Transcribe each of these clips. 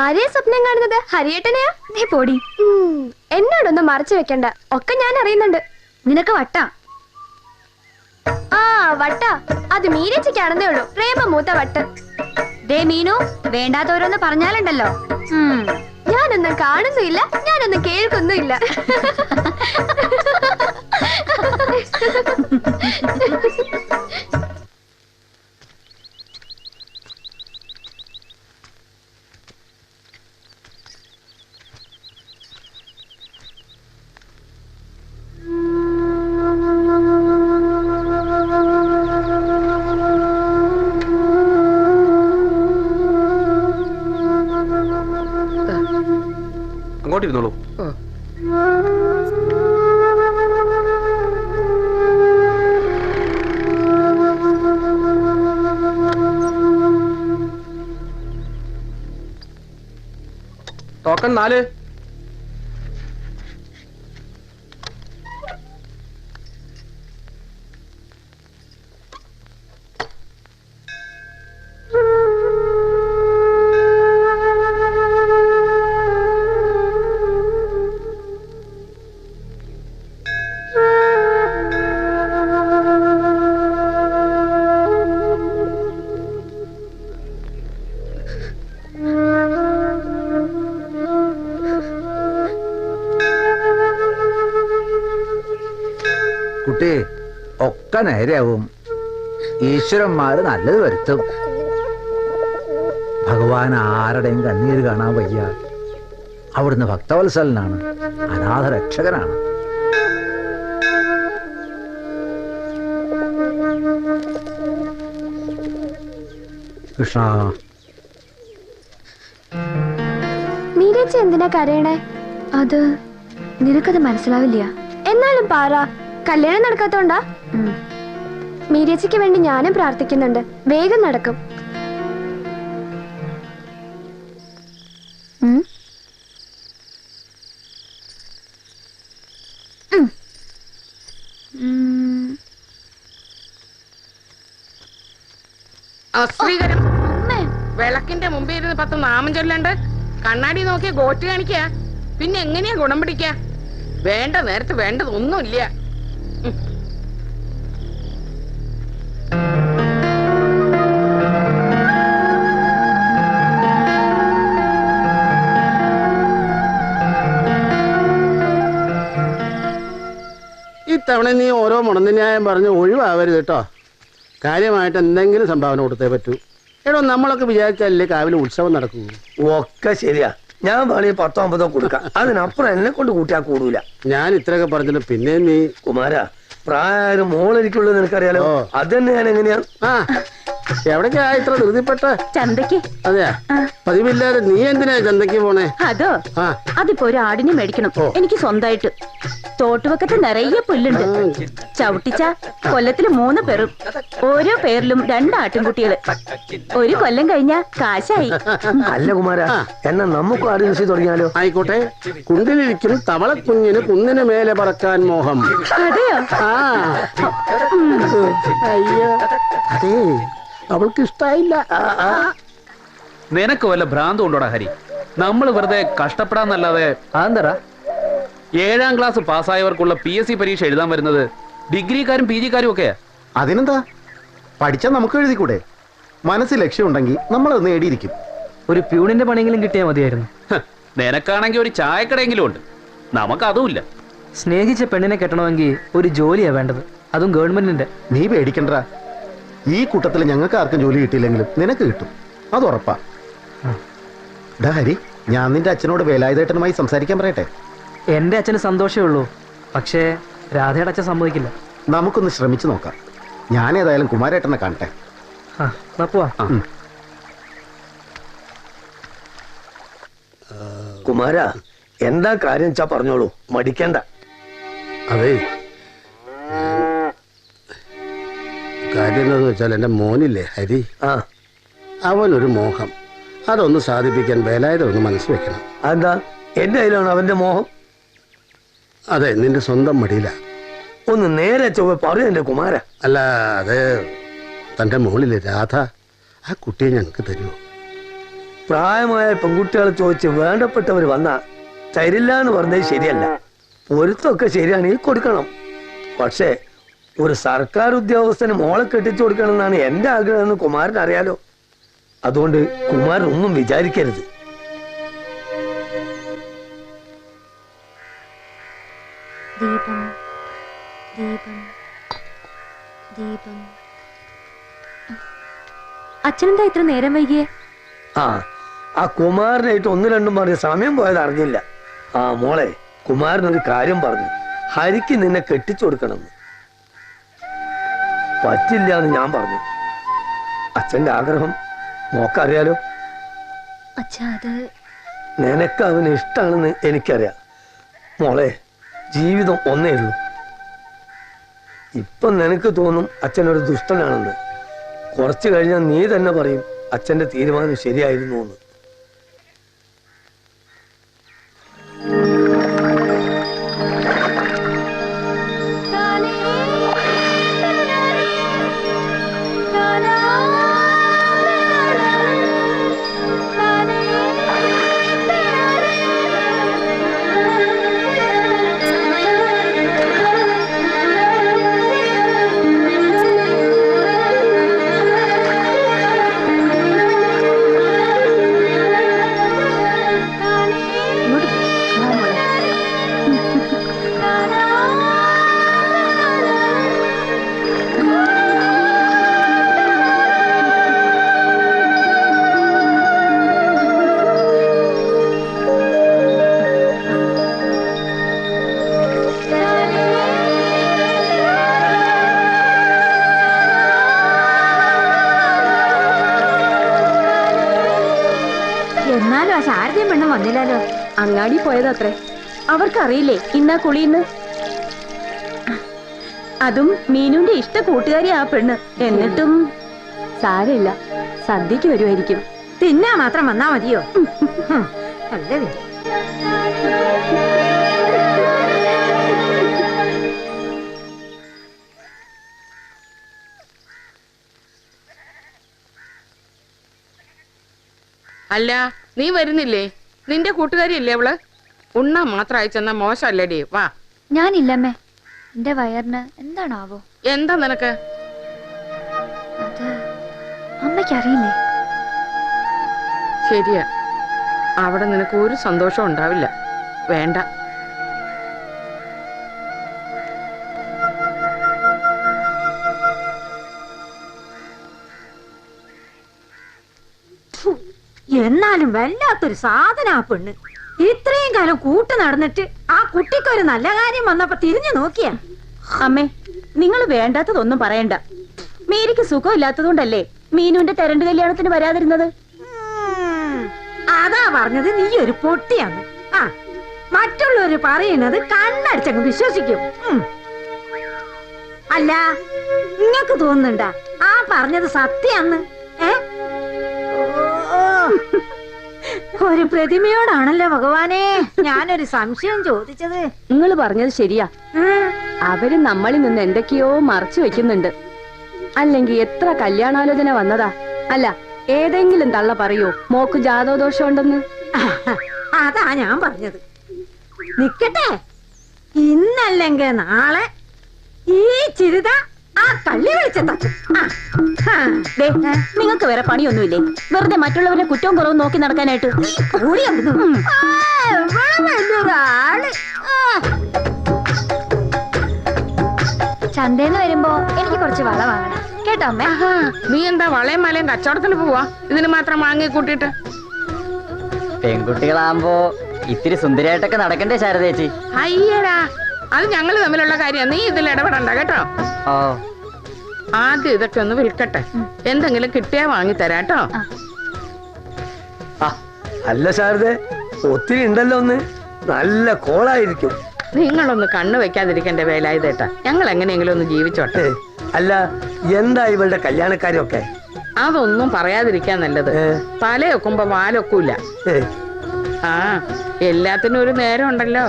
ആരെയാ സ്വപ്നം കാണുന്നത്? ഹരിയേട്ടനെയാ? നീ പോടി. എന്നോടൊന്നും മറച്ചു വെക്കണ്ട, ഒക്കെ ഞാൻ അറിയുന്നുണ്ട്. നിനക്ക് വട്ടാ. ആ വട്ട, അത് മീരച്ചയ്ക്കാണെന്നേ ഉള്ളൂ പ്രേമ മൂത്ത വട്ട്. ദേ മീനു, വേണ്ടാത്തവരൊന്ന് പറഞ്ഞാലുണ്ടല്ലോ. ഞാനൊന്നും കാണുന്നുമില്ല, ഞാനൊന്നും കേൾക്കുന്നുമില്ല. അങ്ങോട്ടിരുന്നോളൂ. ടോക്കൺ 4. കുട്ടി, ഒക്കെ നേരെയാവും. ഈശ്വരന്മാര് നല്ലത് വരുത്തും. ഭഗവാൻ ആരുടെയും കണ്ണീര് കാണാൻ വയ്യ. അവിടുന്ന് ഭക്തവത്സലനാണ്, അനാഥ രക്ഷകനാണ്. കൃഷ്ണ. മീരച്ച എന്തിനാ കരയണേ? അത് നിനക്കത് മനസ്സിലാവില്ല. എന്നാലും പാറ, കല്യാണം നടക്കാത്തോണ്ടാ? മീരച്ചയ്ക്ക് വേണ്ടി ഞാനും പ്രാർത്ഥിക്കുന്നുണ്ട്, വേഗം നടക്കും. അശ്രീകരം വിളക്കിന്റെ മുമ്പിൽ ഇരുന്ന് 10 നാമം ചൊല്ലണ്ട്. കണ്ണാടി നോക്കിയ ഗോറ്റ് കാണിക്ക. പിന്നെ എങ്ങനെയാ ഗുണം പിടിക്ക? വേണ്ട നേരത്ത് വേണ്ടതൊന്നുമില്ല. ഇത്തവണ നീ ഓരോ മുടന്തിന്യായം പറഞ്ഞ് ഒഴിവാവരുത് കേട്ടോ. കാര്യമായിട്ട് എന്തെങ്കിലും സംഭാവന കൊടുത്തേ പറ്റൂ. എടോ, നമ്മളൊക്കെ വിചാരിച്ചാലേ കാവിലെ ഉത്സവം നടക്കൂ. ഒക്കെ ശരിയാ. ഞാൻ വേണമെങ്കിൽ 10-50 കൊടുക്കാം. അതിനപ്പുറം എന്നെ കൊണ്ട് കൂട്ടിയാ കൂടൂല. ഞാൻ ഇത്രയൊക്കെ പറഞ്ഞിട്ട് പിന്നെ നീ കുമാരാ, പ്രായം മോളെനിക്കുള്ളത് നിനക്കറിയാലോ. അതന്നെ ഞാൻ എങ്ങനെയാ? എവിടേക്കാ ഇത്ര ധൃതിപ്പെട്ട? ചന്തക്ക്. അതെയാ? പതിവില്ലാതെ നീ എന്തിനാ ചന്തക്ക് പോണേ? അതോ, അതിപ്പോ ഒരു ആടിനെ മേടിക്കണം എനിക്ക് സ്വന്തമായിട്ട്. തോട്ടുവക്കത്ത് നിറയെ പുല്ലുണ്ട്. ചവിട്ടിച്ച കൊല്ലത്തില് 3 പേരും, ഓരോ പേരിലും 2 ആട്ടിൻകുട്ടികള്. ഒരു കൊല്ലം കഴിഞ്ഞ കാശായി. അല്ല കുമാരാ, എന്നാ നമുക്ക് ആട് കൃഷി തുടങ്ങിയാലോ? ആയിക്കോട്ടെ. കുണ്ടിലിരിക്കും തവളക്കുഞ്ഞിന് കുന്നിന് മേലെ പറക്കാൻ മോഹം. അതെയോ? അയ്യോ, അതേ അവൾക്ക് ഇഷ്ടായില്ല. നിനക്ക് വല്ല ഭ്രാന്തം ഉണ്ടോടാ ഹരി? നമ്മൾ വെറുതെ കഷ്ടപ്പെടാന്നല്ലാതെ. അതെന്താ? 7ാം ക്ലാസ് പാസ്സായവർക്കുള്ള PSC പരീക്ഷ എഴുതാൻ വരുന്നത് ഡിഗ്രിക്കാരും PGക്കാരും ഒക്കെയാ. അതിനെന്താ? പഠിച്ചാൽ നമുക്ക് എഴുതിക്കൂടെ? മനസ്സിൽ ലക്ഷ്യമുണ്ടെങ്കിൽ നമ്മളത് നേടിയിരിക്കും. ഒരു പ്യൂണിന്റെ പണിയെങ്കിലും കിട്ടിയാൽ മതിയായിരുന്നു. നിനക്കാണെങ്കിൽ ഒരു ചായക്കടയെങ്കിലും ഉണ്ട്, നമുക്കതുമില്ല. സ്നേഹിച്ച പെണ്ണിനെ കെട്ടണമെങ്കിൽ ഒരു ജോലിയാ വേണ്ടത്, അതും ഗവൺമെന്റിന്റെ. നീ പേടിക്കണ്ട. ഈ കൂട്ടത്തിൽ ഞങ്ങൾക്ക് ആർക്കും ജോലി കിട്ടിയില്ലെങ്കിലും നിനക്ക് കിട്ടും, അത് ഉറപ്പാ. ഡാ ഹരി, ഞാൻ നിന്റെ അച്ഛനോട് വേലായുധേട്ടനുമായി സംസാരിക്കാൻ പറയട്ടെ? എന്റെ അച്ഛന് സന്തോഷമേ ഉള്ളൂ, പക്ഷേ രാധയുടെ അച്ഛൻ സമ്മതിക്കില്ല. നമുക്കൊന്ന് ശ്രമിച്ചു നോക്കാം. ഞാൻ ഏതായാലും കുമാരേട്ടനെ കാണട്ടെ. കുമാര, എന്താ കാര്യം വെച്ചാ പറഞ്ഞോളൂ, മടിക്കണ്ട. അതെ, കാര്യം എന്താന്ന് വെച്ചാൽ എന്റെ മോനില്ലേ ഹരി, അവനൊരു മോഹം. അതൊന്ന് സാധിപ്പിക്കാൻ വേലായുധം ഒന്ന് മനസ്സ് വെക്കണം. എന്താ എന്റെ കയ്യിലാണ് അവന്റെ മോഹം? അതെ, നിന്റെ സ്വന്തം മടിയില. ഒന്ന് നേരെ ചൊവ്വ പറയൂ എന്റെ കുമാര. അല്ല, അത് തന്റെ മോളിലെ രാധ, ആ കുട്ടിയെ ഞങ്ങൾക്ക് തരുമോ? പ്രായമായ പെൺകുട്ടികളെ ചോദിച്ച് വേണ്ടപ്പെട്ടവർ വന്ന തരില്ല എന്ന് പറഞ്ഞത് ശരിയല്ല. പൊരുത്തൊക്കെ ശരിയാണെങ്കിൽ കൊടുക്കണം. പക്ഷേ ഒരു സർക്കാർ ഉദ്യോഗസ്ഥന് മോളെ കെട്ടിച്ചു കൊടുക്കണം എന്നാണ് എന്റെ ആഗ്രഹം എന്ന് കുമാരൻ അറിയാലോ. അതുകൊണ്ട് കുമാരൻ ഒന്നും വിചാരിക്കരുത്. ദീപം ദീപം ദീപം. അച്ഛനെന്താ ഇത്ര നേരം വൈകിയേ? ആ കുമാരനായിട്ട് ഒന്ന് രണ്ടും പറഞ്ഞ് സമയം പോയത് അറിഞ്ഞില്ല. മോളെ, കുമാരനൊരു കാര്യം പറഞ്ഞു. ഹരിക്ക് നിന്നെ കെട്ടിച്ചു കൊടുക്കണമെന്ന്. പറ്റില്ല എന്ന് ഞാൻ പറഞ്ഞു. അച്ഛന്റെ ആഗ്രഹം മോക്കറിയാലോ. അച്ഛാ, അത് നിനക്ക് അവന് ഇഷ്ടാണെന്ന് എനിക്കറിയാം. മോളെ, ജീവിതം ഒന്നേ ഉള്ളൂ. ഇപ്പൊ നിനക്ക് തോന്നും അച്ഛനൊരു ദുഷ്ടനാണെന്ന്. കുറച്ചു കഴിഞ്ഞാൽ നീ തന്നെ പറയും അച്ഛന്റെ തീരുമാനം ശരിയായിരുന്നു എന്ന്. എന്നാലും ആ ശാരദയും പെണ്ണും വന്നില്ലല്ലോ. അങ്ങാടി പോയതത്രേ. അവർക്കറിയില്ലേ ഇന്നാ കുളിന്ന്. അതും മീനുന്റെ ഇഷ്ട കൂട്ടുകാരി ആ പെണ്ണ്. എന്നിട്ടും സാരമില്ല, സദ്യക്ക് വരുമായിരിക്കും. തിന്നാ മാത്രം വന്നാ മതിയോ? അല്ലേ. അല്ല, നീ വരുന്നില്ലേ? നിന്റെ കൂട്ടുകാരിയല്ലേ അവള്? ഉണ്ണാ മാത്രം അയച്ചെന്നാ മോശമല്ലേടി. വാ. ഞാനില്ലമ്മേ, എന്റെ വയറിന് എന്താണാവോ. എന്താ നിനക്ക്? അത് അമ്മയ്ക്കറിയില്ലേ? ശരിയാ, അവിടെ നിനക്ക് ഒരു സന്തോഷം ഉണ്ടാവില്ല. വേണ്ട. എന്നാലും വല്ലാത്തൊരു സാധന ആ പെണ്ണ്. ഇത്രയും കാലം കൂട്ട് നടന്നിട്ട് ആ കുട്ടിക്കൊരു നല്ല കാര്യം വന്നപ്പോ തിരിഞ്ഞു നോക്കിയാ. അമ്മേ, നിങ്ങൾ വേണ്ടാത്തതൊന്നും പറയണ്ട. മീരിക്ക് സുഖമില്ലാത്തതുകൊണ്ടല്ലേ മീനുവിന്റെ തെരണ്ട് കല്യാണത്തിന് വരാതിരുന്നത്. അതാ പറഞ്ഞത് നീ ഒരു പൊട്ടിയാന്ന്. ആ, മറ്റുള്ളവര് പറയുന്നത് കണ്ണടിച്ചങ്ങ് വിശ്വസിക്കും. അല്ല, നിങ്ങക്ക് തോന്നുന്നുണ്ടാ ആ പറഞ്ഞത് സത്യാന്ന്? ഒരു പ്രതിമയോടാണല്ലോ ഭഗവാനെ ഞാനൊരു സംശയം ചോദിച്ചത്. നിങ്ങൾ പറഞ്ഞത് ശരിയാ. അവര് നമ്മളിൽ നിന്ന് എന്തൊക്കെയോ മറച്ചു വെക്കുന്നുണ്ട്. അല്ലെങ്കിൽ എത്ര കല്യാണാലോചന വന്നതാ. അല്ല, ഏതെങ്കിലും തള്ള പറയോ മോക്ക് ജാതകദോഷം ഉണ്ടെന്ന്? അതാ ഞാൻ പറഞ്ഞത്. നിക്കട്ടെ, ഇന്നല്ലെങ്കിൽ നാളെ ഈ ചിരിത ആ കള്ളി വിളിച്ചെത്താ. നിങ്ങൾക്ക് വേറെ പണിയൊന്നുമില്ലേ? വെറുതെ മറ്റുള്ളവരുടെ കുറ്റവും കുറവും നോക്കി നടക്കാനായിട്ട്. ചന്തേന്ന് വരുമ്പോ എനിക്ക് കുറച്ച് വള വാങ്ങണം കേട്ടോ അമ്മേ. നീ എന്താ വളയും മലയും കച്ചവടത്തിന് പോവാ? ഇതിന് മാത്രം വാങ്ങി കൂട്ടിട്ട്. പെൺകുട്ടികളാകുമ്പോ ഇത്തിരി സുന്ദരിയായിട്ടൊക്കെ നടക്കണ്ടേ ശാരദേച്ചി? അയ്യടാ, അത് ഞങ്ങള് തമ്മിലുള്ള കാര്യം. നീ ഇതിൽ ഇടപെടണ്ട കേട്ടോ. ആദ്യം ഇതൊക്കെ ഒന്ന് വിൽക്കട്ടെ. എന്തെങ്കിലും കിട്ടിയാ വാങ്ങി തരാട്ടോ. അല്ല ശാരദേ, ഒത്തിരി ഉണ്ടല്ലോ. ഒന്ന് നല്ല കോളായിരിക്കും. നിങ്ങളൊന്ന് കണ്ണു വെക്കാതിരിക്കണ്ടേ വേലായുധേട്ടാ. ഞങ്ങൾ എങ്ങനെയെങ്കിലും ഒന്ന് ജീവിച്ചോട്ടെ. അല്ല, എന്താ ഇവളുടെ കല്യാണക്കാരൊക്കെ? അതൊന്നും പറയാതിരിക്കാൻ നല്ലത്. തലയൊക്കുമ്പോ വാലൊക്കൂല. ആ, എല്ലാത്തിനും ഒരു നേരം ഉണ്ടല്ലോ.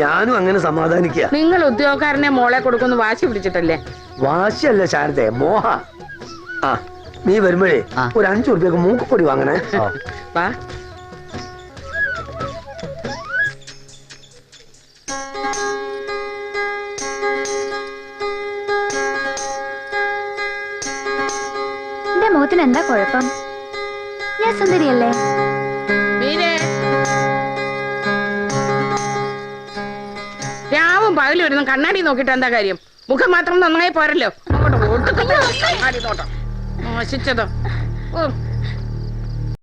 ഞാനും അങ്ങനെ സമാധാനിക്കുക. നിങ്ങൾ ഉദ്യോഗക്കാരനെ മോളെ കൊടുക്കുന്നു വാശി പിടിച്ചിട്ടല്ലേ? വാശിയല്ല ശാരദേ, മോഹ. ആ, നീ വരുമ്പോഴേ ഒരു 5 ഉറുപ്പ്യക്ക് മൂക്കുപൊടി വാങ്ങണേ. വാ. എന്റെ മുഖത്തിന് എന്താ കുഴപ്പം? ഞാൻ സുന്ദരിയല്ലേ? മീരേ, രാവും പകലും വരുന്ന കണ്ണാടി നോക്കിട്ട് എന്താ കാര്യം? മുഖം മാത്രം നന്നായി പോരല്ലോ. അങ്ങോട്ട് കണ്ണാടി നോട്ടം മോശിച്ചതോ. ഓ